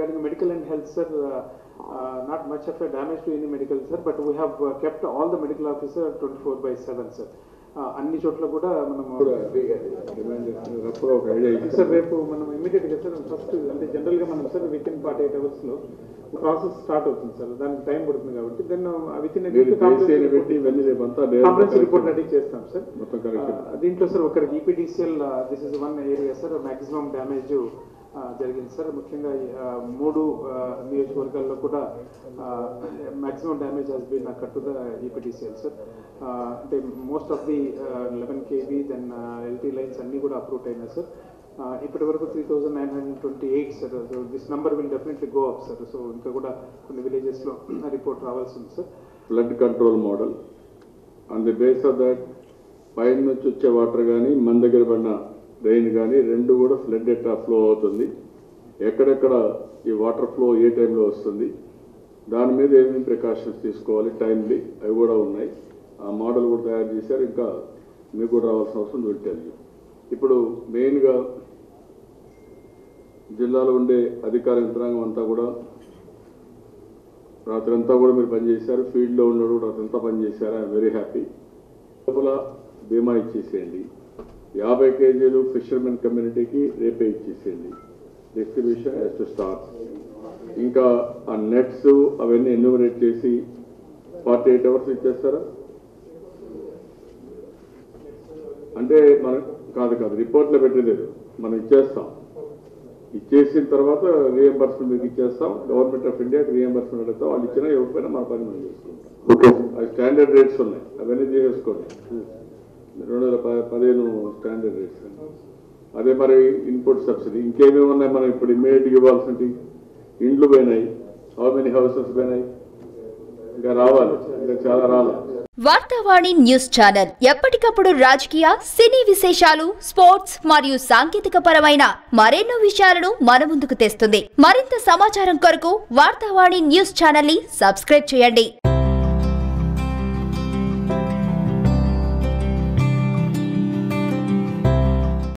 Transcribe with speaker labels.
Speaker 1: regarding medical and health, sir, not much of a damage to any medical, sir, but we have kept all the medical officer 24/7, sir. అన్ని చోట్ల కూడా మనం sir రేపు మనం ఇమీడియట్గా sir first అంటే జనరల్గా మనం sir within 48 hours process start అవుతుంది సార్, దానికి టైం పడుతుంది కాబట్టి then within conference report ready చేస్తాం సార్. దీంట్లో సార్ ఒకరికి EPDCL this is one area sir maximum damage జరిగింది సార్. ముఖ్యంగా 3 నియోజకవర్గాల్లో కూడా మాక్సిమం డ్యామేజ్ హాస్ బీన్ అక్కడ్ టు ద ఈపీడీసీఎల్ సార్. అంటే most of the 11 kV then LT lines అన్నీ కూడా అప్రూవ్ అయినాయి సార్. ఇప్పటి వరకు 3928 sir. This number will definitely go up sir. So ఇంకా కూడా కొన్ని విలేజెస్లో రిపోర్ట్ రావాల్సి ఉంది sir.
Speaker 2: Flood control model on the base of that పైన నుంచి వచ్చే వాటర్ కానీ మన దగ్గర పడిన రెయిన్ కానీ రెండు కూడా ఫ్లడ్ ఎట్లా ఫ్లో అవుతుంది, ఎక్కడెక్కడ ఈ వాటర్ ఫ్లో ఏ టైంలో వస్తుంది, దాని మీద ఏమేమి ప్రికాషన్స్ తీసుకోవాలి టైమ్లీ అవి కూడా ఉన్నాయి. ఆ మోడల్ కూడా తయారు చేశారు. ఇంకా మీకు కూడా రావాల్సిన అవసరం వింటాను. ఇప్పుడు మెయిన్గా జిల్లాలో ఉండే అధికార యంత్రాంగం అంతా కూడా రాత్రంతా కూడా మీరు పనిచేశారు, ఫీల్డ్లో ఉన్నాడు రాత్రంతా పనిచేశారు. I'm very happy. లోపల బీమా ఇచ్చేసేయండి, 50 kg ఫిషర్మెన్ కమ్యూనిటీకి రేపే ఇచ్చేసేయండి. Distribution has to start. ఇంకా ఆ నెట్స్ అవన్నీ ఎన్యూమరేట్ చేసి 48 hours ఇచ్చేస్తారా? అంటే మనం కాదు రిపోర్ట్లో పెట్టలేదు, మనం ఇచ్చేస్తాం. ఇచ్చేసిన తర్వాత రీఎంబర్స్మెంట్ మీకు ఇచ్చేస్తాం. గవర్నమెంట్ ఆఫ్ ఇండియాకి రీఎంబర్స్మెంట్ అడుగుతాం. వాళ్ళు ఇచ్చినా ఇవ్వకపోయినా మన పని మనం చేసుకుంటాం. ఓకే, అవి స్టాండర్డ్ రేట్స్ ఉన్నాయి, అవన్నీ తీసేసుకోండి. 2015 స్టాండర్డ్ రేట్స్. అదే మరి ఇన్పుట్ సబ్సిడీ ఇంకేమేమి ఉన్నాయి మనం ఇప్పుడు ఇమ్మీడియట్గా ఇవ్వాల్సింది. ఇండ్లు పోయినాయి, హౌ మెనీ హౌసెస్ పోయినాయి, ఇంకా రావాలి, ఇంకా చాలా రావాలి.
Speaker 3: వార్తావాణి న్యూస్ ఛానల్ ఎప్పటికప్పుడు రాజకీయ, సినీ విశేషాలు, స్పోర్ట్స్ మరియు సాంకేతిక పరమైన మరెన్నో విషయాలను మన ముందుకు తెస్తుంది. మరింత సమాచారం కొరకు వార్తావాణి న్యూస్ ఛానల్ ని సబ్స్క్రైబ్ చేయండి.